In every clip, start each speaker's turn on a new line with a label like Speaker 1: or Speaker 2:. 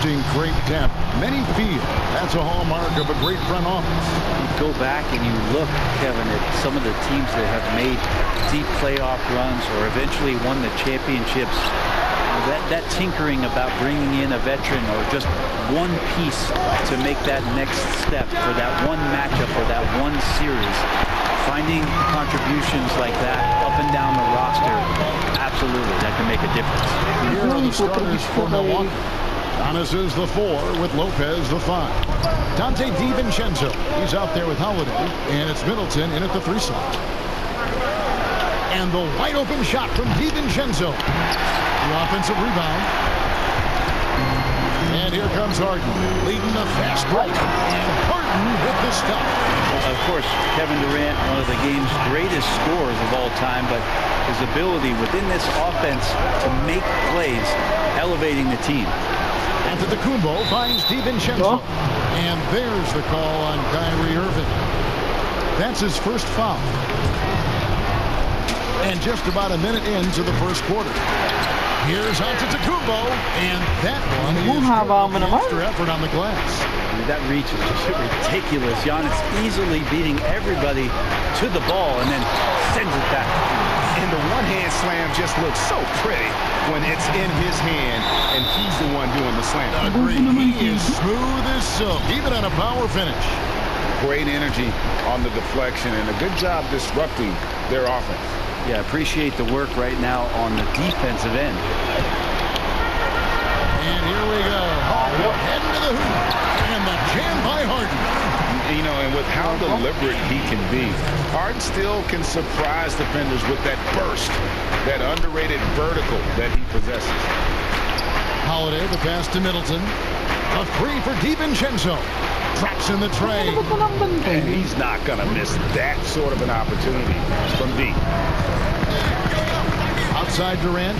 Speaker 1: Great depth, many feet. That's a hallmark of a great front office.
Speaker 2: You go back and you look, Kevin, at some of the teams that have made deep playoff runs or eventually won the championships. That tinkering about bringing in a veteran or just one piece to make that next step for that one matchup or that one series. Finding contributions like that up and down the roster, absolutely, that can make a difference.
Speaker 1: Here are the starters for Milwaukee. Giannis is the 4 with Lopez the 5. Dante DiVincenzo, he's out there with Holiday, and it's Middleton in at the 3 slot. And the wide open shot from DiVincenzo. The offensive rebound. And here comes Harden, leading the fast break. And Harden with the stop.
Speaker 2: Of course, Kevin Durant, one of the game's greatest scorers of all time, but his ability within this offense to make plays, elevating the team.
Speaker 1: Antetokounmpo finds DiVincenzo. And there's the call on Kyrie Irving. That's his first foul. And just about a minute into the first quarter. Here's Antetokounmpo, and that one is extra effort on the glass.
Speaker 2: That reach is just ridiculous. Giannis easily beating everybody to the ball and then sends it back.
Speaker 3: And the one-hand slam just looks so pretty when it's in his hand and he's the one doing the slam.
Speaker 1: Agreed. He is smooth as silk, even on a power finish.
Speaker 3: Great energy on the deflection and a good job disrupting their offense.
Speaker 2: Yeah, appreciate the work right now on the defensive end.
Speaker 1: And here we go. Harden heading to the hoop. And the jam by Harden.
Speaker 3: You know, and with how deliberate he can be, Harden still can surprise defenders with that burst, that underrated vertical that he possesses.
Speaker 1: Holiday, the pass to Middleton. A 3 for DiVincenzo. Drops in the tray.
Speaker 3: And he's not going to miss that sort of an opportunity from deep.
Speaker 1: Outside Durant.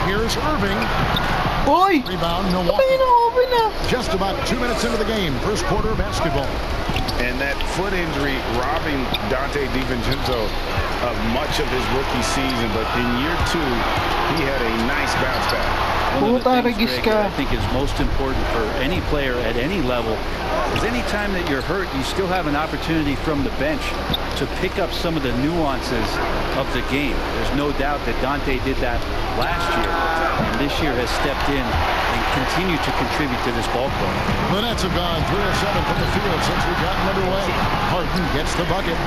Speaker 1: Here's Irving.
Speaker 4: Boy!
Speaker 1: Rebound, Milwaukee. Just about 2 minutes into the game. First quarter of basketball.
Speaker 3: And that foot injury robbing Dante DiVincenzo of much of his rookie season. But in year 2, he had a nice bounce back.
Speaker 2: One of the things, Greg, that I think is most important for any player at any level is any time that you're hurt, you still have an opportunity from the bench to pick up some of the nuances of the game. There's no doubt that Dante did that last year, and this year has stepped in and continued to contribute to this ball club.
Speaker 1: The Nets have gone 3 of 7 from the field since we've gotten underway. Harden gets the bucket.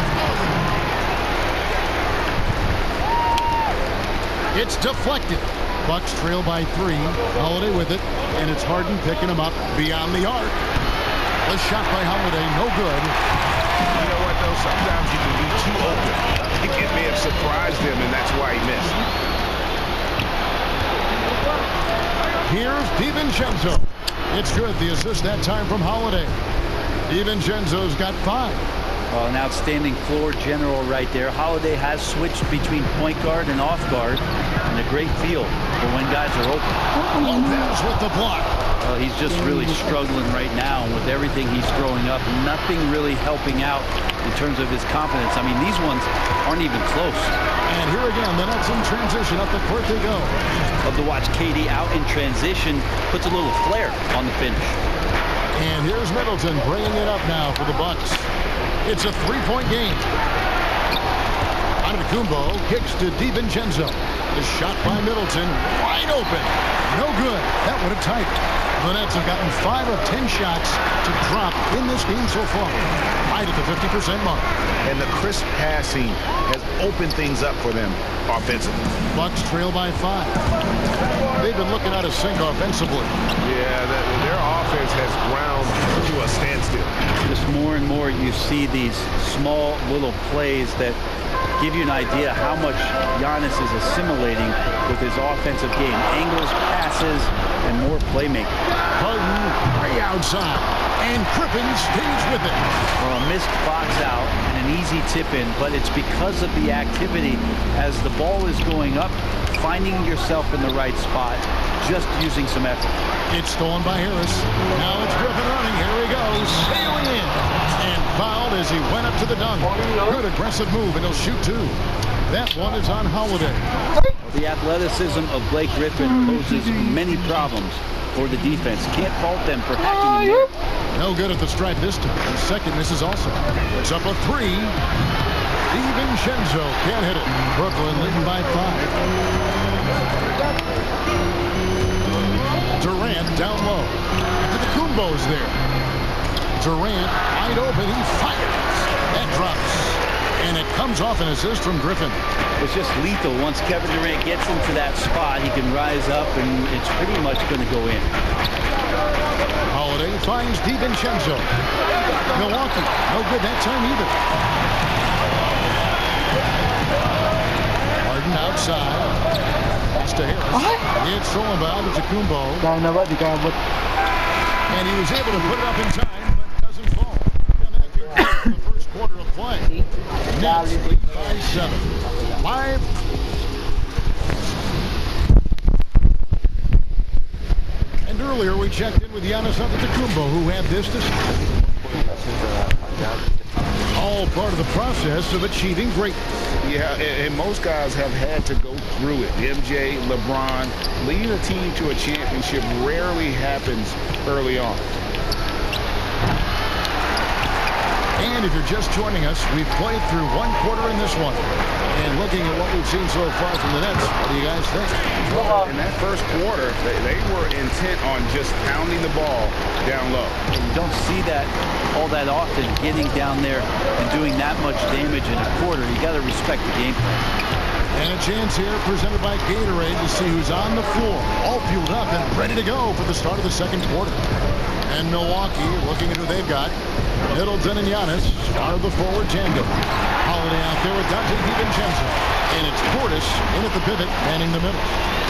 Speaker 1: It's deflected. Bucks trail by 3. Holiday with it, and it's Harden picking him up beyond the arc. A shot by Holiday, no good.
Speaker 3: You know what, though? Sometimes you can be too open. I think it may have surprised him, and that's why he missed.
Speaker 1: Here's DiVincenzo. It's good. The assist that time from Holiday. DiVincenzo's got 5.
Speaker 2: Well, an outstanding floor general right there. Holiday has switched between point guard and off guard, and a great feel for when guys are open.
Speaker 1: Lopez with the block.
Speaker 2: Well, he's just really struggling right now with everything he's throwing up. Nothing really helping out in terms of his confidence. I mean, these ones aren't even close.
Speaker 1: And here again, the Nets in transition. Up the court they go.
Speaker 2: Love to watch KD out in transition. Puts a little flair on the finish.
Speaker 1: And here's Middleton bringing it up now for the Bucks. It's a 3-point game. Antetokounmpo kicks to DiVincenzo. The shot by Middleton, wide open. No good. That would have tied it. The Nets have gotten 5 of 10 shots to drop in this game so far. Right at the 50% mark.
Speaker 3: And the crisp passing has opened things up for them offensively.
Speaker 1: Bucks trail by 5. They've been looking out of sync offensively.
Speaker 3: Yeah, their offense has ground to a standstill.
Speaker 2: Just more and more you see these small little plays that give you an idea how much Giannis is assimilating with his offensive game. Angles, passes, and more playmaking.
Speaker 1: Harden way outside, and Crippen stays with it.
Speaker 2: Well, a missed box out and an easy tip in, but it's because of the activity as the ball is going up, finding yourself in the right spot, just using some effort.
Speaker 1: It's stolen by Harris. Now it's Griffin running. Here he goes, sailing in. And fouled as he went up to the dunk. Good aggressive move, and he'll shoot 2. That one is on Holiday.
Speaker 2: The athleticism of Blake Griffin poses many problems for the defense. Can't fault them for hacking him there.
Speaker 1: No good at the stripe this time. The second misses also. It's up a 3. DiVincenzo can't hit it. Brooklyn leading by 5. Durant down low. Antetokounmpo's there. Durant wide open. He fires. That drops. And it comes off an assist from Griffin.
Speaker 2: It's just lethal. Once Kevin Durant gets into that spot, he can rise up, and it's pretty much going to go in.
Speaker 1: Holiday finds DiVincenzo. Milwaukee, no good that time either. Harden outside. Pass to Harris. It's stolen by Antetokounmpo. And he was able to put it up in time, but doesn't fall. And that took the first quarter of play. Nets lead by 7. 5. And earlier we checked in with Giannis Antetokounmpo, who had this to say. All part of the process of achieving greatness.
Speaker 3: Yeah, and most guys have had to go through it. MJ, LeBron, leading a team to a championship rarely happens early on.
Speaker 1: And if you're just joining us, we've played through 1 quarter in this one. And looking at what we've seen so far from the Nets, what do you guys think?
Speaker 3: In that first quarter, they were intent on just pounding the ball down low.
Speaker 2: You don't see that all that often, getting down there and doing that much damage in a quarter. You got to respect the game plan.
Speaker 1: And a chance here presented by Gatorade to see who's on the floor, all fueled up and ready to go for the start of the second quarter. And Milwaukee looking at who they've got. Middleton and Giannis are the forward tandem. Holiday out there with Dante DiVincenzo. And it's Portis in at the pivot, manning the middle.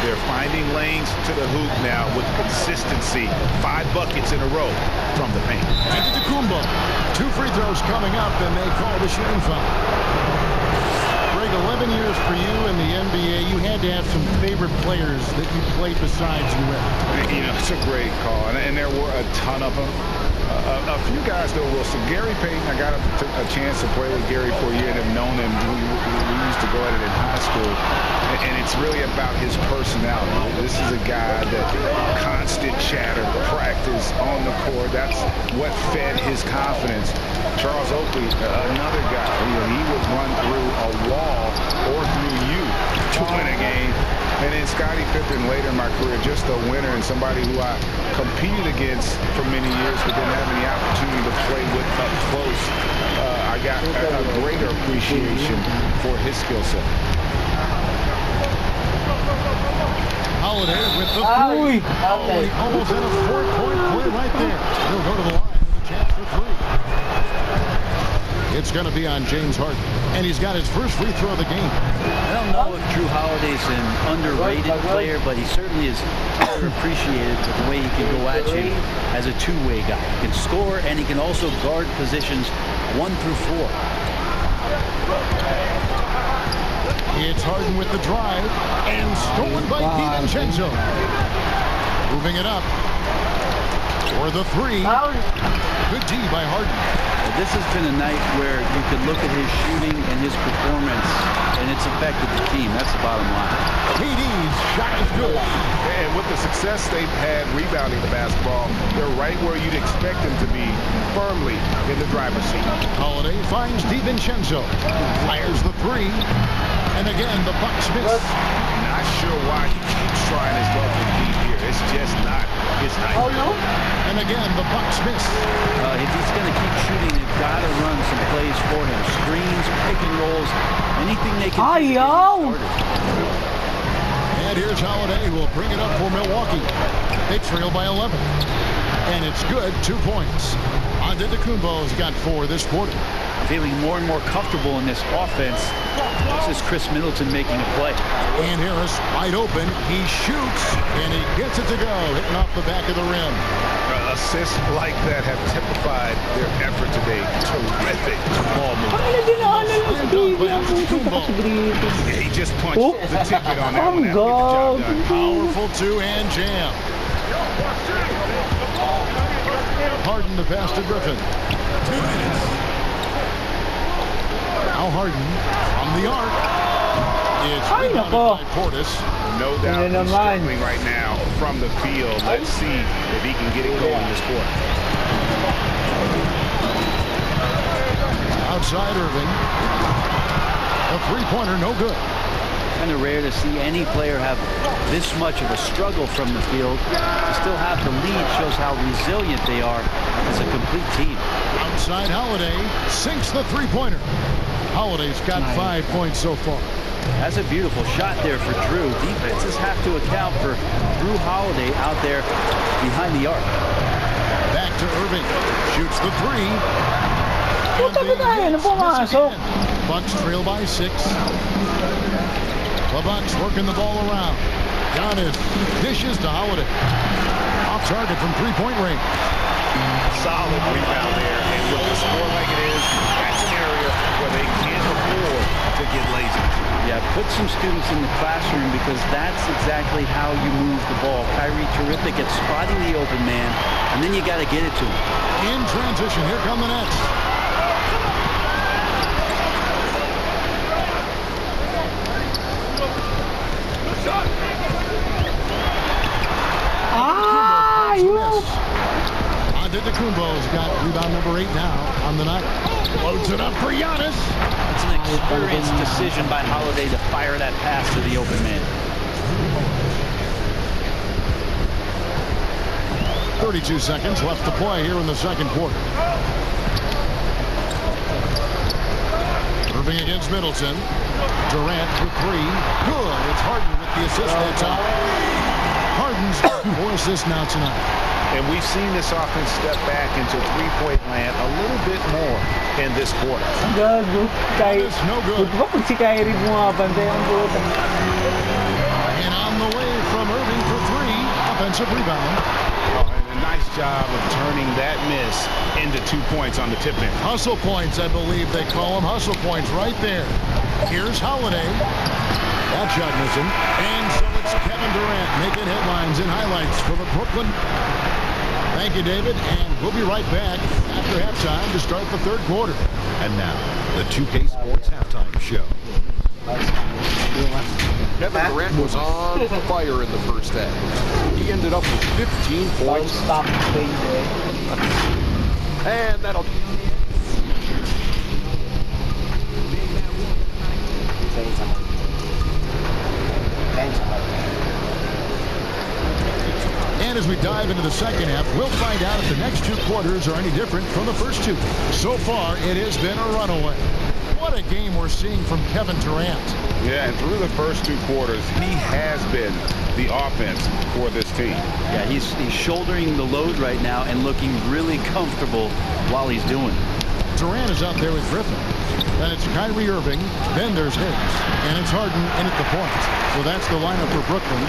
Speaker 3: They're finding lanes to the hoop now with consistency. 5 buckets in a row from the paint.
Speaker 1: Antetokounmpo. 2 free throws coming up, and they call the shooting foul. Greg, 11 years for you in the NBA. You had to have some favorite players that you played besides you with.
Speaker 3: You know, it's a great call, and there were a ton of them. A few guys, though, Wilson. Gary Payton, I got a chance to play with Gary for a year and have known him. We used to go at it in high school. And it's really about his personality. This is a guy that constant chatter, practice on the court. That's what fed his confidence. Charles Oakley, another guy. He would run through a wall or through you to win a game. And then Scottie Pippen later in my career, just a winner and somebody who I competed against for many years but didn't have any opportunity to play with up close. I got a greater appreciation for his skill set.
Speaker 1: Holiday with the 3. Oh, he almost had a 4-point play right there. He'll go to the line with a chance for 3. It's going to be on James Harden. And he's got his first free throw of the game.
Speaker 2: I don't know if Drew Holiday's an underrated player, but he certainly is underappreciated with the way he can go at you as a two-way guy. He can score, and he can also guard positions 1 through 4.
Speaker 1: It's Harden with the drive, and stolen by DiVincenzo. Moving it up for the 3. Good D by Harden.
Speaker 2: This has been a night where you can look at his shooting and his performance, and it's affected the team. That's the bottom line.
Speaker 1: KD's shot is good.
Speaker 3: And with the success they've had rebounding the basketball, they're right where you'd expect them to be, firmly in the driver's seat.
Speaker 1: Holiday finds DiVincenzo. Fires the 3. And again, the Bucks miss.
Speaker 3: Not sure why he keeps trying his luck with deep here. It's just not his night.
Speaker 1: Oh, no. And again, the Bucks miss.
Speaker 2: If he's going to keep shooting, they've got to run some plays for him. Screens, pick and rolls, anything they can do.
Speaker 1: And here's Holiday, who will bring it up for Milwaukee. They trail by 11. And it's good, 2 points. Antetokounmpo's got 4 this quarter.
Speaker 2: Feeling more and more comfortable in this offense. This is Chris Middleton making a play.
Speaker 1: And Harris wide open. He shoots, and he gets it to go, hitting off the back of the rim.
Speaker 3: Assists like that have typified their effort today. Terrific ball movement. He just punched the ticket on that one.
Speaker 1: Powerful 2-hand jam. Harden the pass to Griffin. 2 minutes. Now Harden from the arc. It's rebounded by Portis.
Speaker 3: No doubt he's struggling right now from the field. Let's see if he can get it going this quarter.
Speaker 1: Outside Irving. A three-pointer, no good.
Speaker 2: Kind of rare to see any player have this much of a struggle from the field. To still have the lead shows how resilient they are as a complete team.
Speaker 1: Outside Holiday sinks the three-pointer. Holiday's got 5 points so far.
Speaker 2: That's a beautiful shot there for Drew. Defenses have to account for Drew Holiday out there behind the arc.
Speaker 1: Back to Irving. Shoots the three. Bucks trail by 6. The Bucks working the ball around. Giannis dishes to Holiday. Off target from three-point range.
Speaker 3: Solid rebound there. And with the score like it is, that's an area where they can't afford to get lazy.
Speaker 2: Yeah, put some students in the classroom because that's exactly how you move the ball. Kyrie terrific at spotting the open man, and then you got to get it to him.
Speaker 1: In transition, here come the Nets. Antetokounmpo's got rebound number 8 now on the night. Loads it up for Giannis.
Speaker 2: It's an experienced decision by Holiday to fire that pass to the open man.
Speaker 1: 32 seconds left to play here in the second quarter. Irving against Middleton. Durant for 3. Good. It's Harden with the assist that time. Harden's got 4 assists now tonight.
Speaker 3: And we've seen this offense step back into three-point land a little bit more in this quarter.
Speaker 1: It's no good. And on the way from Irving for 3. Offensive rebound.
Speaker 3: Oh, and a nice job of turning that miss into 2 points on the tip in.
Speaker 1: Hustle points, I believe they call them. Hustle points right there. Here's Holiday. That shot missing. And so it's Kevin Durant making headlines and highlights for the Brooklyn. Thank you, David, and we'll be right back after halftime to start the third quarter.
Speaker 4: And now, the 2K Sports Halftime Show.
Speaker 5: Kevin Durant was on fire in the first half. He ended up with 15 points. And that'll...
Speaker 1: And as we dive into the second half, we'll find out if the next 2 quarters are any different from the first 2. So far, it has been a runaway. What a game we're seeing from Kevin Durant.
Speaker 3: Yeah, and through the first 2 quarters, he has been the offense for this team.
Speaker 2: Yeah, he's shouldering the load right now and looking really comfortable while he's doing it.
Speaker 1: Durant is out there with Griffin. Then it's Kyrie Irving. Then there's Hicks. And it's Harden in at the point. So that's the lineup for Brooklyn.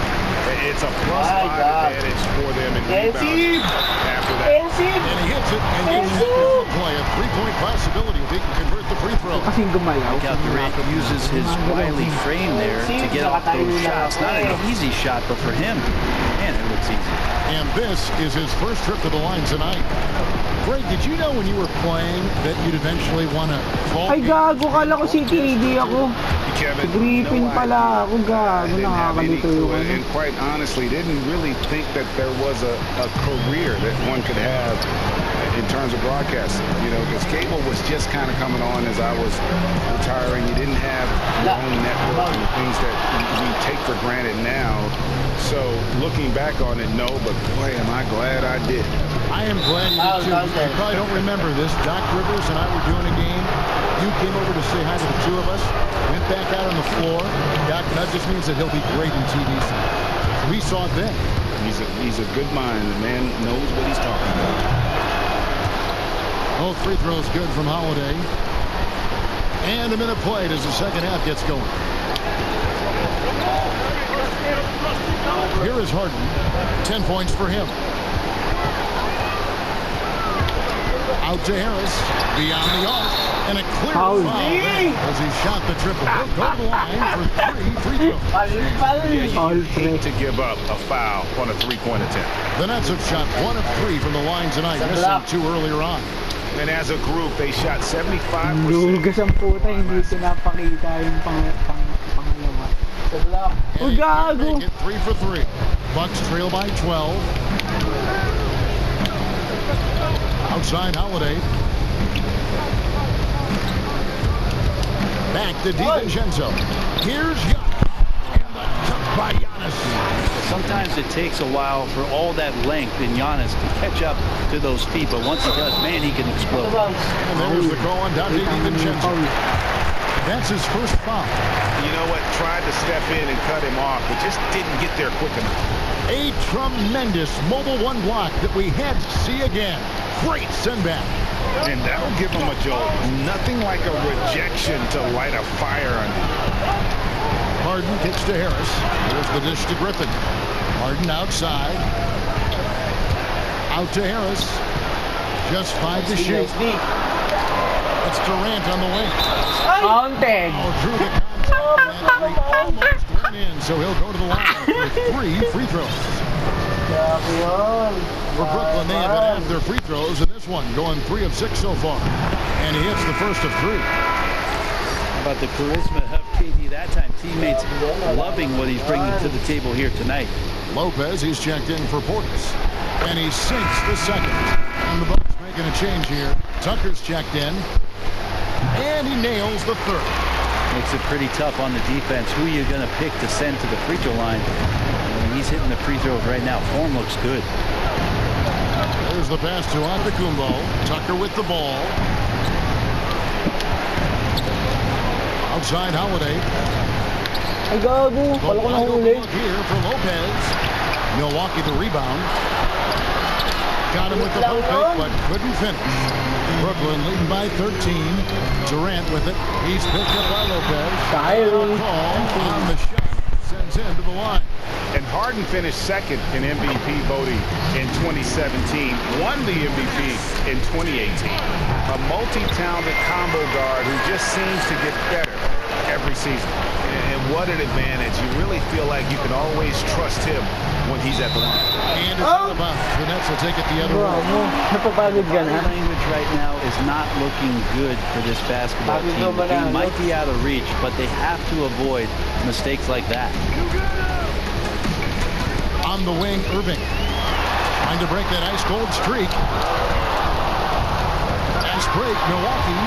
Speaker 3: It's a +5 advantage for them in rebounding after that.
Speaker 1: And he hits it. And he will play a 3-point possibility if he can convert the free throw.
Speaker 2: Look how Durant uses his wily frame there to get off those shots. Not an easy shot, but for him, man, it looks easy.
Speaker 1: And this is his first trip to the line tonight. Greg, did you know when you were playing that you'd eventually want to fall?
Speaker 6: Ay gago, kala ko si KD ako.
Speaker 3: Kevin,
Speaker 6: Griffin pala ako, gago, nakakalito yun.
Speaker 3: And quite honestly, didn't really think that there was a career that one could have in terms of broadcasting. You know, because cable was just kind of coming on as I was retiring. You didn't have your own network and the things that we take for granted now. So looking back on it, no, but boy, am I glad I did.
Speaker 1: I am glad you did too. You probably don't remember this. Doc Rivers and I were doing a game. You came over to say hi to the 2 of us. Went back out on the floor. Doc, that just means that he'll be great in TV. We saw it then.
Speaker 3: He's a good mind. The man knows what he's talking about.
Speaker 1: Both free throws good from Holiday. And a minute played as the second half gets going. Here is Harden. 10 points for him. Out to Harris. Beyond the arc. And a clear foul there as he shot the triple. He'll go to the line for 3 free throws.
Speaker 3: You hate to give up a foul on a 3-point attempt.
Speaker 1: The Nets have shot 1 of 3 from the line tonight, missing 2 earlier on.
Speaker 3: And as a group, they shot 75%.
Speaker 6: Lugas ang puta, hindi pinapakita yung pangalawa. Uy, gago.
Speaker 1: Make it 3 for 3. Bucks trail by 12. Outside Holiday. Back to DiVincenzo. Here's Giannis. And the dunk by Giannis.
Speaker 2: Sometimes it takes a while for all that length in Giannis to catch up to those feet, but once he does, man, he can explode.
Speaker 1: And there's the call on Dante DiVincenzo. That's his first foul.
Speaker 3: You know what? Tried to step in and cut him off, but just didn't get there quick enough.
Speaker 1: A tremendous mobile one block that we had to see again. Great send back.
Speaker 3: And that'll give him a jolt. Nothing like a rejection to light a fire under.
Speaker 1: Harden kicks to Harris. Here's the dish to Griffin. Harden outside. Out to Harris. Just 5 to shoot. It's Durant on the wing.
Speaker 6: Counted.
Speaker 1: Oh, drew the contact. And he almost went in, so he'll go to the line with 3 free throws. For Brooklyn, they have been after free throws in this one, going 3 of 6 so far. And he hits the first of 3.
Speaker 2: How about the charisma of KD that time? Teammates loving what he's bringing to the table here tonight.
Speaker 1: Lopez, he's checked in for Portis. And he sinks the second. And the Bucks making a change here. Tucker's checked in. And he nails the third.
Speaker 2: Makes it pretty tough on the defense. Who are you going to pick to send to the free throw line? He's hitting the free throws right now. Form looks good.
Speaker 1: There's the pass to Antetokounmpo. Tucker with the ball. Outside Holiday.
Speaker 6: Ay, gago. Pala ko nahuli.
Speaker 1: Here for Lopez. Milwaukee the rebound. Got him with the low fake, but couldn't finish. Brooklyn leading by 13. Durant with it. He's picked up by Lopez.
Speaker 6: Kyrie.
Speaker 1: Call on the shot. Sends him to the line.
Speaker 3: And Harden finished second in MVP voting in 2017. Won the MVP in 2018. A multi-talented combo guard who just seems to get better every season. And what an advantage. You really feel like you can always trust him when he's at the line.
Speaker 1: And it's out of bounds. The Nets will take it the other way.
Speaker 6: Napapagod ka na.
Speaker 2: Body language right now is not looking good for this basketball team. The game might be out of reach, but they have to avoid mistakes like that.
Speaker 1: On the wing, Irving. Trying to break that ice-cold streak. Fast break, Milwaukee.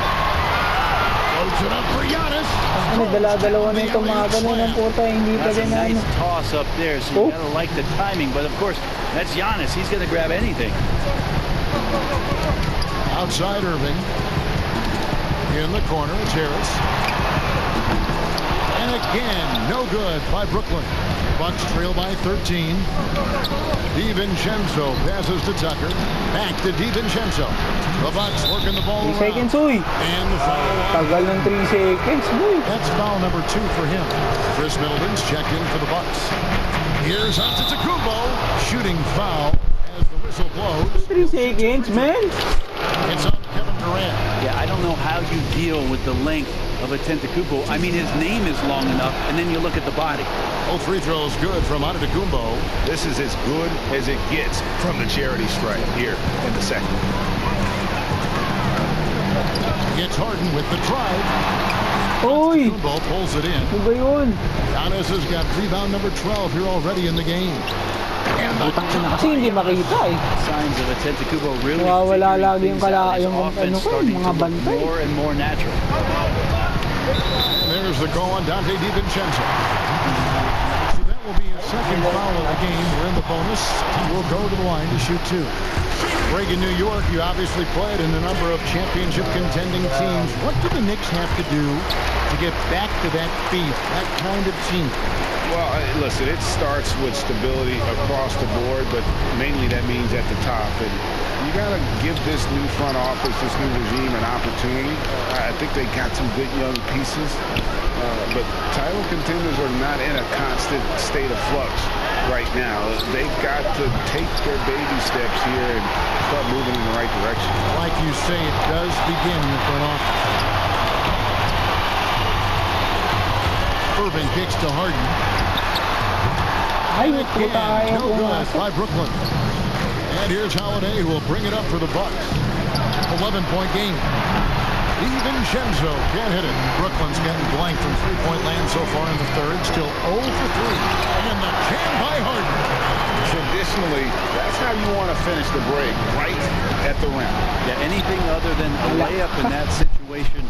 Speaker 1: Loads it up for Giannis.
Speaker 6: Ano, dala-dalawa na itong mga ganun ng puta. Hindi pa
Speaker 2: That's a
Speaker 6: din
Speaker 2: nice
Speaker 6: ano.
Speaker 2: toss up there, so you gotta like the timing. But of course, that's Giannis. He's gonna grab anything.
Speaker 1: Outside Irving. In the corner, it's Harris. And again, no good by Brooklyn. Bucks trail by 13. DiVincenzo passes to Tucker. Back to DiVincenzo. The Bucks working the ball
Speaker 6: 3
Speaker 1: around.
Speaker 6: seconds, uy.
Speaker 1: And the foul.
Speaker 6: Tagal ng 3 seconds, boy.
Speaker 1: That's foul number 2 for him. Chris Middleton's checked in for the Bucks. Here's Antetokounmpo. Shooting foul as the whistle blows.
Speaker 6: 3 seconds, man.
Speaker 1: It's on Kevin Durant.
Speaker 2: Yeah, I don't know how you deal with the length of a Antetokounmpo. I mean, his name is long enough, and then you look at the body.
Speaker 1: Both free throws good from Antetokounmpo.
Speaker 3: This is as good as it gets from the charity stripe here in the second.
Speaker 1: Gets Harden with the drive.
Speaker 6: Uy.
Speaker 1: Antetokounmpo pulls it in.
Speaker 6: Ano ba yun?
Speaker 1: Giannis has got rebound number 12 here already in the game. And the
Speaker 6: Utang na kasi hindi makita eh.
Speaker 2: Signs of Antetokounmpo really
Speaker 6: Nawawala
Speaker 2: figuring
Speaker 6: lagi yung
Speaker 2: things out. His
Speaker 6: yung
Speaker 2: offense
Speaker 6: ano ko,
Speaker 2: starting
Speaker 6: mga
Speaker 2: to look
Speaker 6: bantay.
Speaker 2: more and more natural.
Speaker 1: And there's the call on Dante DiVincenzo. So that will be his second foul of the game. We're in the bonus. He will go to the line to shoot 2. Greg, in New York, you obviously played in a number of championship contending teams. What do the Knicks have to do to get back to that beat, that kind of team?
Speaker 3: Well, listen, it starts with stability across the board, but mainly that means at the top. And you got to give this new front office, this new regime, an opportunity. I think they got some good young pieces, but title contenders are not in a constant state of flux right now. They've got to take their baby steps here and start moving in the right direction.
Speaker 1: Like you say, it does begin in the front office. Irving kicks to Harden.
Speaker 6: Ay,
Speaker 1: And
Speaker 6: puta
Speaker 1: again,
Speaker 6: ayaw
Speaker 1: no
Speaker 6: ko.
Speaker 1: good by Brooklyn. And here's Holiday, who will bring it up for the Bucks. 11-point game. DiVincenzo can't hit it. Brooklyn's getting blanked from three-point land so far in the third. Still 0 for 3. And the jam by Harden.
Speaker 3: Traditionally, that's how you want to finish the break, right at the rim.
Speaker 2: Yeah, anything other than a layup in that situation,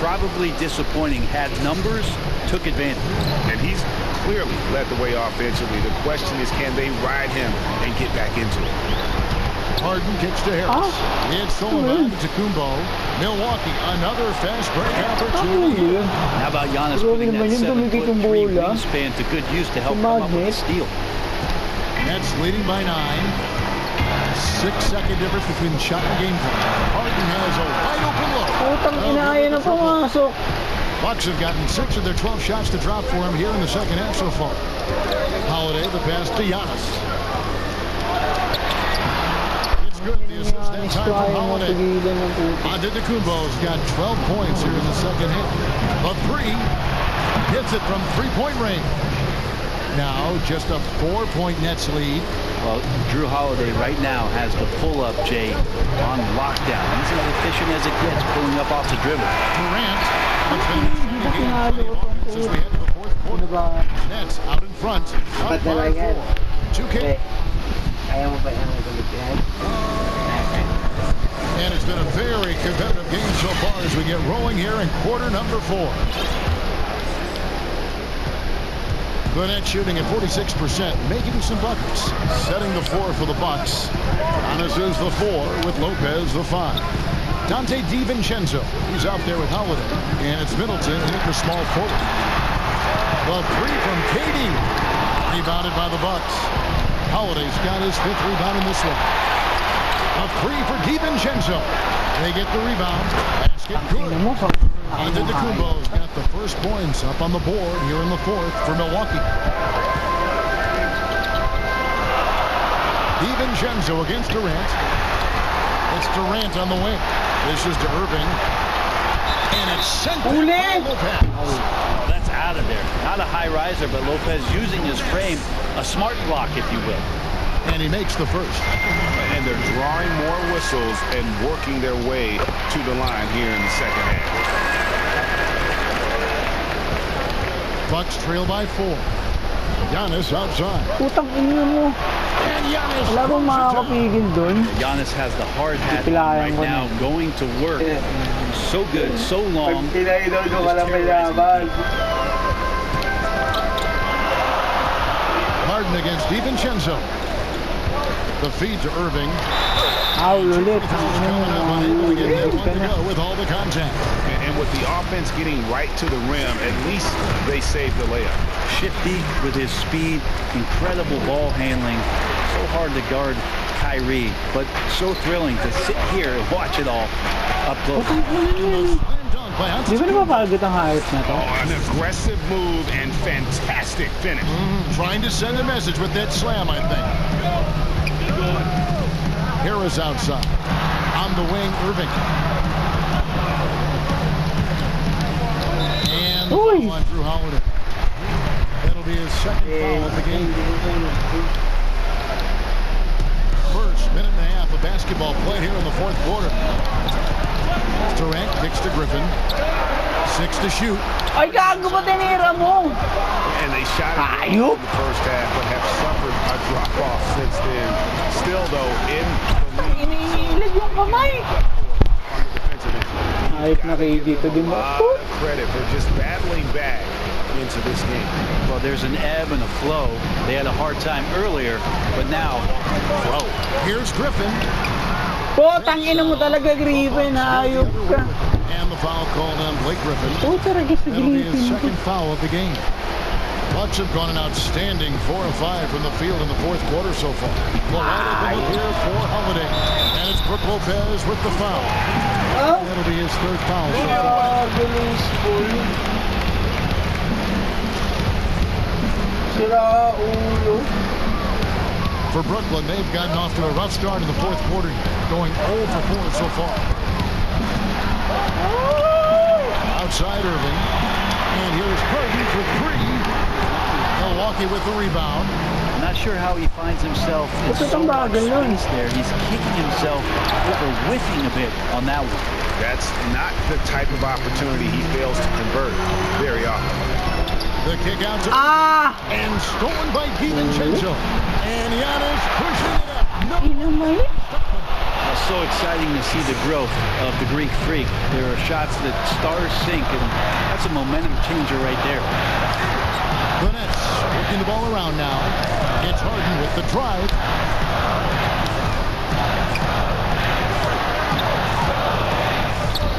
Speaker 2: probably disappointing. Had numbers, took advantage.
Speaker 3: And he's clearly led the way offensively. The question is, can they ride him and get back into it?
Speaker 1: Harden kicks to Harris. It's Sullivan to Kumbo. Milwaukee, another fast break opportunity.
Speaker 2: How about Giannis putting that 7'3" wingspan to good use to help come up with a steal?
Speaker 1: Nets leading by 9. 6-second difference between shot and game time. Harden has a wide open look. Bucks have gotten 6 of their 12 shots to drop for him here in the second half so far. Holiday, the pass to Giannis. It's good. The assist that time from Holiday. Antetokounmpo's got 12 points here in the second half. A 3. Hits it from three-point range. Now just a 4-point Nets lead.
Speaker 2: Well, Drew Holiday right now has the pull-up, Jay, on lockdown. He's as efficient as it gets, pulling up off the dribble.
Speaker 1: Durant has been since we head to the fourth quarter. Nets out in front. Up by 4. 2K. And it's been a very competitive game so far as we get rolling here in quarter number 4. The Nets shooting at 46%, making some buckets. Setting the 4 for the Bucks. Giannis is the 4 with Lopez the 5. Dante DiVincenzo, he's out there with Holiday. And it's Middleton in the small forward. The 3 from KD. Rebounded by the Bucks. Holiday's got his 5th rebound in this one. A 3 for DiVincenzo. They get the rebound. Basket good. Antetokounmpo's got the first points up on the board here in the 4th for Milwaukee. DiVincenzo against Durant. It's Durant on the wing. This is to Irving. And it's sent by Lopez.
Speaker 2: Oh, that's out of there. Not a high riser, but Lopez using his frame. A smart block, if you will.
Speaker 1: And he makes the first.
Speaker 3: And they're drawing more whistles and working their way to the line here in the second half.
Speaker 1: Bucks trail by 4. Giannis outside.
Speaker 6: Putang ina mo.
Speaker 1: And Giannis.
Speaker 6: Wala bang makakapigil dun?
Speaker 2: Giannis has the hard hat on right now, going to work. So good, so long.
Speaker 1: Harden against DiVincenzo. The feed to Irving.
Speaker 6: Ulit.
Speaker 1: Unable to get that one to go with all the contact.
Speaker 3: And with the offense getting right to the rim, at least they saved the layup.
Speaker 2: Shifty with his speed, incredible ball handling. So hard to guard Kyrie, but so thrilling to sit here and watch it all up close.
Speaker 6: Di ba napapagod ang hayop na to?
Speaker 3: Oh, an aggressive move and fantastic finish.
Speaker 1: Trying to send a message with that slam, I think. Harris outside. On the wing, Irving. And the foul on Drew Holiday. That'll be his second foul of the game. First minute and a half of basketball played here in the 4th quarter. Durant kicks to Griffin. 6 to shoot.
Speaker 6: Ay, gago ba tinira mo?
Speaker 3: And they shot it in the first half, but have suffered a drop-off since then. Still, though, in the lead.
Speaker 6: Iniilag yung kamay. Ayop na kayo dito din mo.
Speaker 3: Credit for just battling back into this game.
Speaker 2: Well, there's an ebb and a flow. They had a hard time earlier, but now, flow.
Speaker 1: Here's Griffin.
Speaker 6: Tangina mo talaga, Griffin. Ayop ka.
Speaker 1: And the foul called on Blake Griffin.
Speaker 6: Talaga sa
Speaker 1: That'll be his
Speaker 6: Griffin.
Speaker 1: second foul of the game. Bucks have gone an outstanding 4 of 5 from the field in the 4th quarter so far. Wide open here for Holiday. And it's Brook Lopez with the foul. That'll be his 3rd foul so far. For Brooklyn, they've gotten off to a rough start in the 4th quarter, going 0 for 4 so far. Outside Irving. And here's Harden for 3. Milwaukee with the rebound.
Speaker 2: I'm not sure how he finds himself in
Speaker 6: Ito
Speaker 2: so
Speaker 6: itong
Speaker 2: much
Speaker 6: bagal nun.
Speaker 2: space there. He's kicking himself over whiffing a bit on that one.
Speaker 3: That's not the type of opportunity he fails to convert very often.
Speaker 1: The kick out to
Speaker 6: Ah!
Speaker 1: and stolen by DiVincenzo. And Giannis pushing it up. No.
Speaker 6: Inamay?
Speaker 2: So exciting to see the growth of the Greek Freak. There are shots that stars sink, and that's a momentum changer right there.
Speaker 1: The Nets working the ball around now. It's Harden with the drive.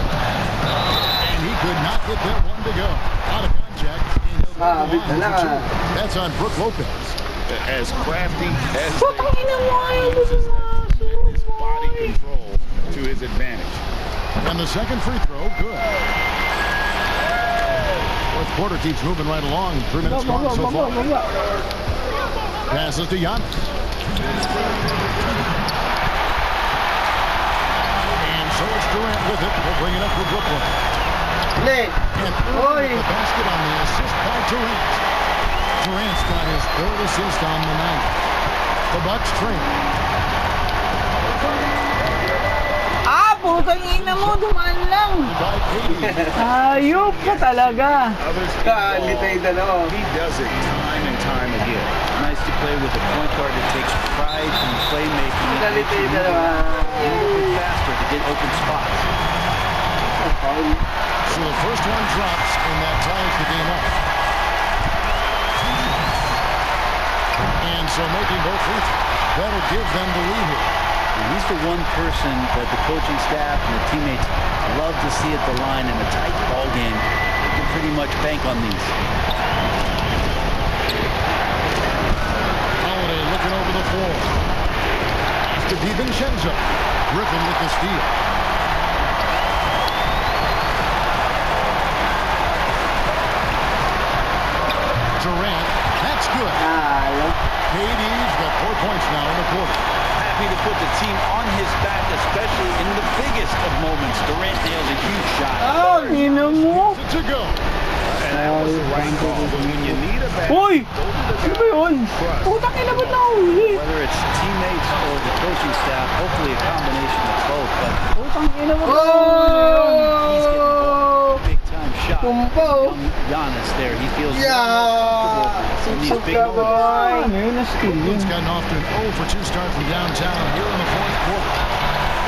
Speaker 1: And he could not get that one to go. Out of contact. And he'll go to the line for two. That's on Brook Lopez.
Speaker 3: As crafty as
Speaker 6: Putang ina mo, ayaw mo
Speaker 3: uses his body control to his advantage.
Speaker 1: And the second free throw, good. Fourth quarter keeps moving right along. 3 minutes gone so far. Passes to Giannis. And so it's Durant with it. We'll bring it up for Brooklyn.
Speaker 6: Lit.
Speaker 1: And
Speaker 6: Oy.
Speaker 1: the basket on the assist by Durant. Durant's got his third assist on the night. The Bucks train.
Speaker 6: Ah, putang ina mo, dumaan lang.
Speaker 1: By KD.
Speaker 6: Ayop ka talaga.
Speaker 3: Others involved, he does it time and time again.
Speaker 2: Nice to play with a point guard that takes pride in playmaking. It makes you move a little bit faster to get open spots.
Speaker 1: So the first one drops, and that ties the game up. And so making both free throws, that'll give them the lead here.
Speaker 2: And he's the one person that the coaching staff and the teammates love to see at the line in a tight ball game. They can pretty much bank on these.
Speaker 1: Holiday looking over the floor. To DiVincenzo. Griffin with the steal. Durant. That's good. KD's got 4 points now in the quarter.
Speaker 2: Happy to put the team on his back, especially in the biggest of moments. Durant nails a huge shot.
Speaker 6: Ah, ina mo.
Speaker 1: To go.
Speaker 3: And that was the right call. When you need a basket,
Speaker 6: Uy!
Speaker 3: go to the
Speaker 6: Ano ba yun?
Speaker 3: Trust.
Speaker 6: Putang ina ba't nahuli?
Speaker 2: Whether it's teammates or the coaching staff, hopefully a combination of both. But
Speaker 6: Putang ina mo.
Speaker 2: he's getting the ball. Big time shot.
Speaker 6: Tumpo.
Speaker 2: Giannis there. He feels more
Speaker 6: Yeah.
Speaker 2: comfortable in these big moments.
Speaker 6: Ano yun, na-steal yun.
Speaker 1: Brooklyn's gotten off to an 0 for 2 start from downtown here in the fourth quarter.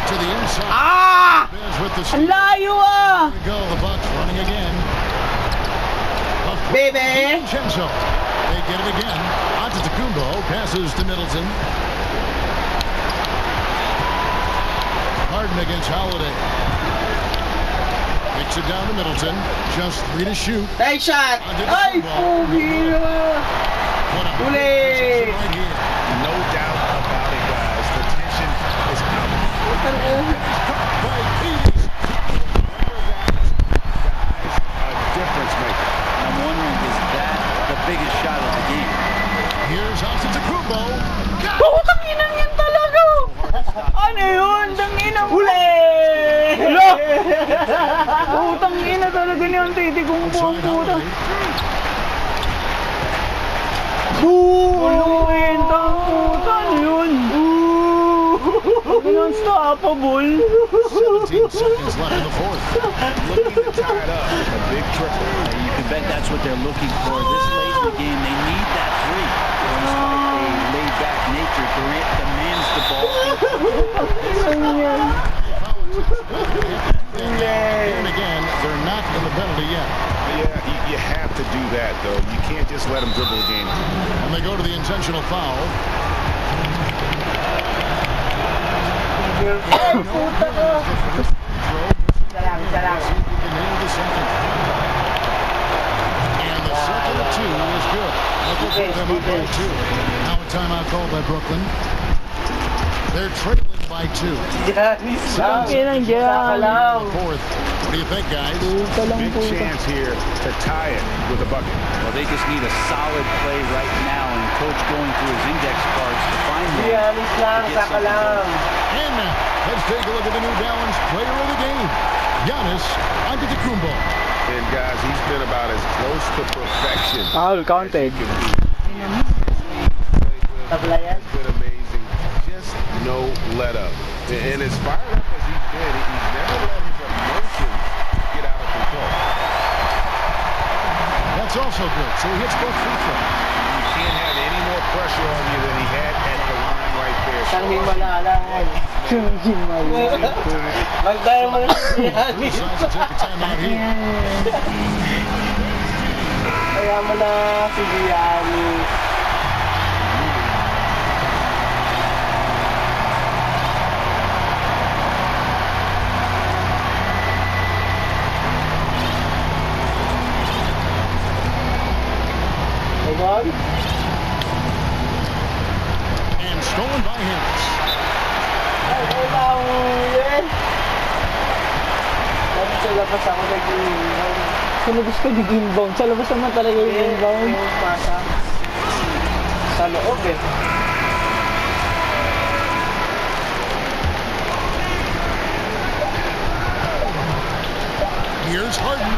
Speaker 1: To the inside.
Speaker 6: Ah!
Speaker 1: Bears with the
Speaker 6: Ang
Speaker 1: steal.
Speaker 6: layo ah!
Speaker 1: Here we go. The Bucks running again.
Speaker 6: Baby!
Speaker 1: DiVincenzo. They get it again. Antetokounmpo passes to Middleton. Harden against Holiday. Kicks it down to Middleton. Just 3 to shoot.
Speaker 6: Nice shot! Ay, pogi!
Speaker 1: What a
Speaker 6: Uli!
Speaker 1: big possession right here.
Speaker 3: No doubt about it, guys. The tension is out.
Speaker 1: By Keys.
Speaker 3: A difference maker.
Speaker 2: I'm wondering, is that the biggest shot of the game?
Speaker 1: Here's Antetokounmpo.
Speaker 6: Putang ina yan talaga! Ano yun? Tang ina mo! Uli! Putang ina talaga ni Antetokounmpo ang puta. Uluin! Tang puta! Ano yun? Unstoppable!
Speaker 1: 17 seconds left in the fourth.
Speaker 3: Looking to tie it up. A big triple.
Speaker 2: You can bet that's what they're looking for. This late in the game, they need that three. Despite a laid-back nature, Durant demands the ball.
Speaker 1: And again, they're not in the penalty yet.
Speaker 3: Yeah, you have to do that, though. You can't just let them dribble the game.
Speaker 1: And they go to the intentional foul.
Speaker 6: Ay, puta ka!
Speaker 1: And the second of 2 is good. Look at them up by 2. Now a timeout called by Brooklyn. They're trailing by 2.
Speaker 6: Ang ina
Speaker 1: Fourth. What do you think, guys?
Speaker 3: Big chance here to tie it with a bucket.
Speaker 2: Well, they just need a solid play right now, and coach going through his index cards to find one.
Speaker 1: And now, let's take a look at the New Balance player of the game, Giannis Antetokounmpo.
Speaker 3: And guys, he's been about as close to perfection.
Speaker 6: Foul counted.
Speaker 3: Played
Speaker 5: has been amazing. Just no let up. And as fired up as he's been, he's never let his emotions get out of control.
Speaker 1: That's also good. So he hits both free throws.
Speaker 3: You can't have any more pressure on you than he had at the line right there.
Speaker 6: Sanging malalangan. Sanging malalangan. Magdaya mo na siya.
Speaker 1: Decides to take a timeout here.
Speaker 6: Kaya mo na si Gianni.
Speaker 1: And stolen by Harris.
Speaker 6: Sa labas ako nag-inbound. Sa labas ka nag-inbound? Sa labas naman talaga yung inbound? Sa loob eh.
Speaker 1: Here's Harden.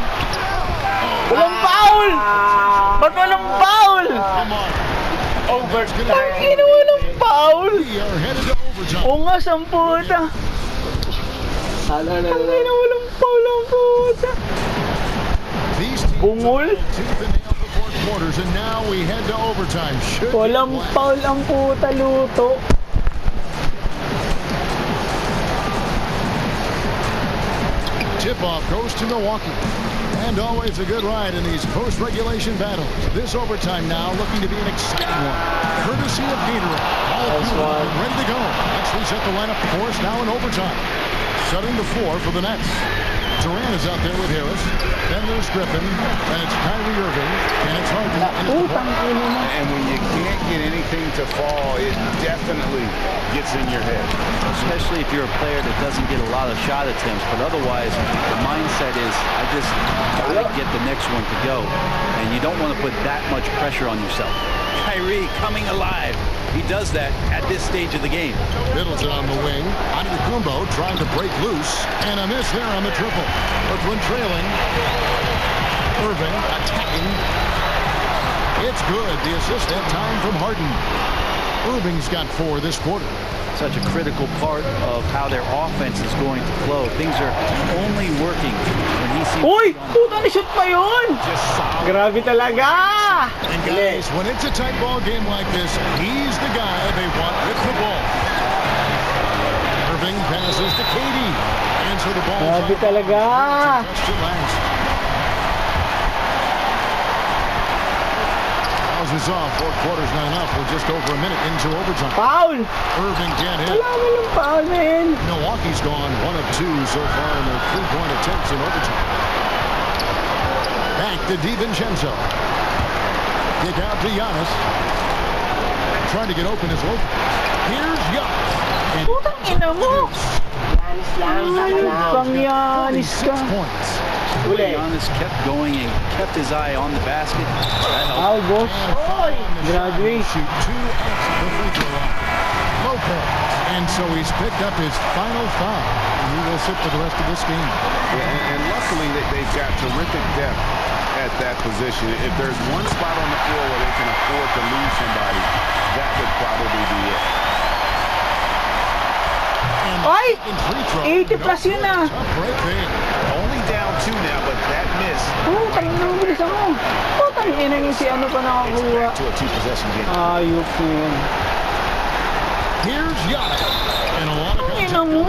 Speaker 6: Walang foul! Ba't walang foul?
Speaker 1: Come on.
Speaker 6: Overtime. Ang walang foul!
Speaker 1: We are headed to overtime.
Speaker 6: Oo nga, samputa. Ang walang foul ang puta.
Speaker 1: These teams
Speaker 6: Bungol?
Speaker 1: have tooth and nail for 4 quarters, and now we head to overtime. Should
Speaker 6: Walang
Speaker 1: be
Speaker 6: foul ang puta, luto.
Speaker 1: Tip-off goes to Milwaukee. And always a good ride in these post-regulation battles. This overtime now looking to be an exciting one. Courtesy of Gatorade. All fueled and ready to go. Let's reset the lineup for us now in overtime. Setting the floor for the Nets. Durant is out there with Harris. Then there's Griffin. And it's Kyrie Irving. And it's Harden.
Speaker 3: And when you can't get anything to fall, it definitely gets in your head.
Speaker 2: Especially if you're a player that doesn't get a lot of shot attempts, but otherwise the mindset is I just gotta get the next one to go, and you don't want to put that much pressure on yourself. Kyrie coming alive. He does that at this stage of the game.
Speaker 1: Middleton on the wing. Antetokounmpo trying to break loose. And a miss there on the triple. Brooklyn trailing. Irving attacking. It's good. The assist that time from Harden. Irving's got 4 this quarter.
Speaker 2: Such a critical part of how their offense is going to flow. Things are only working when he sees...
Speaker 6: Uy! Puta, na-shoot pa yun! Grabe talaga!
Speaker 1: And guys, when it's a tight ball game like this, he's the guy they want with the ball. Irving passes to Katie. And so the ball
Speaker 6: Grabe talaga!
Speaker 1: Is off. 4 quarters not enough. We're just over a minute into overtime.
Speaker 6: Foul!
Speaker 1: Irving can't hit.
Speaker 6: Wala mo ng foul, man.
Speaker 1: Milwaukee's gone 1 of 2 so far in their 3-point attempts in overtime. Back to DiVincenzo. Kick out to Giannis. Trying to get open is Lopez. Here's Giannis.
Speaker 6: Putang ina mo! Pang Giannis ka.
Speaker 2: Giannis kept going and kept his eye on the basket.
Speaker 6: Foul, boss. Graduate.
Speaker 1: Shoot 2 at the free throw line. Lopez. And so he's picked up his final foul. And he will sit for the rest of this game.
Speaker 3: And luckily they've got terrific depth at that position. If there's one spot on the floor where they can afford to lose somebody, that would probably be it.
Speaker 6: Ay! 80 plus yun ah!
Speaker 1: Right there.
Speaker 3: Only down 2 now, but that miss.
Speaker 6: Putang ina mo, bilis ako. Putang ina yung si ano pa nakakuha.
Speaker 3: To a 2-possession game.
Speaker 6: Ayok na yun.
Speaker 1: Here's Giannis. And a lot of guys
Speaker 6: Ina mo.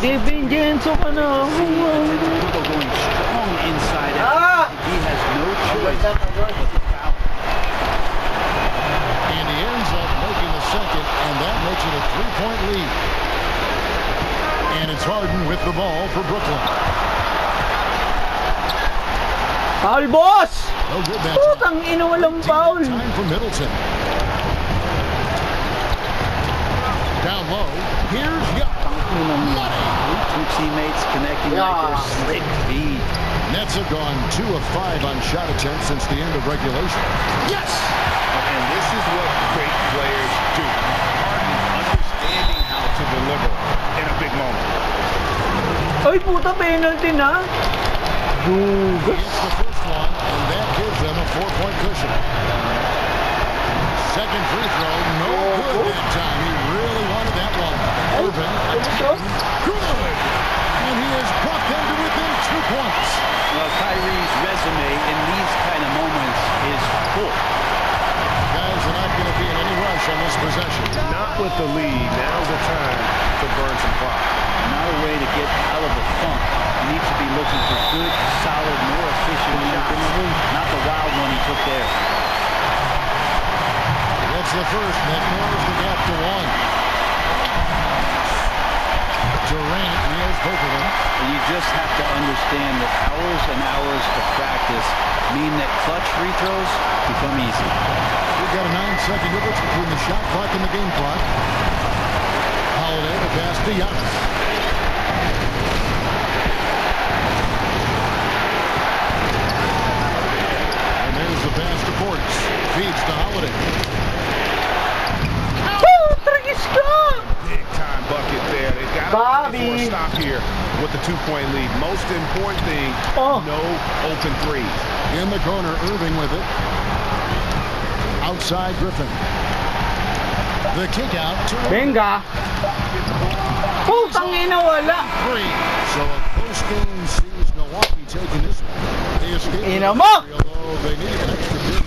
Speaker 6: DiVincenzo ka na.
Speaker 2: People going strong inside out. He has no choice but to foul.
Speaker 1: And he ends up making the second, and that makes it a 3-point lead. And it's Harden with the ball for Brooklyn.
Speaker 6: Foul, boss!
Speaker 1: No good that
Speaker 6: Putang ina, walang foul.
Speaker 1: time for Middleton. Down low. Here's Giannis.
Speaker 2: Two teammates connecting like their slick feed.
Speaker 1: Nets have gone 2 of 5 on shot attempts since the end of regulation. Yes!
Speaker 3: And this is what great players do. Harden understanding how to deliver in a big moment.
Speaker 6: Ay, puta, penalty na.
Speaker 1: It's the first one, and that gives them a 4-point cushion. second free throw. No good that time. He really wanted that one. Irving. Good. And he has brought them to within 2 points.
Speaker 2: Well, Kyrie's resume in these kind of moments is full.
Speaker 1: Guys are not going to be in any rush on this possession.
Speaker 5: Not with the lead. Now's the time to burn some clock.
Speaker 2: Not a way to get out of the funk. He needs to be looking for good, solid, more efficient shots. Not the wild one he took there.
Speaker 1: That's the first, and that narrows the gap to 1. Durant nails both of them.
Speaker 2: And you just have to understand that hours and hours of practice mean that clutch free throws become easy.
Speaker 1: We've got a 9-second difference between the shot clock and the game clock. Holiday to pass to Giannis. And there's the pass to Portis. Feeds to Holiday.
Speaker 5: Big time bucket there. They've got to before a stop here with the 2-point lead. Most important thing, no open threes.
Speaker 1: In the corner, Irving with it. Outside Griffin. The kick out to
Speaker 6: Venga. Putang ina, wala.
Speaker 1: 3. So a close game sees Milwaukee taking this one. They escaped,
Speaker 6: Ina mo!
Speaker 1: although they needed an extra big.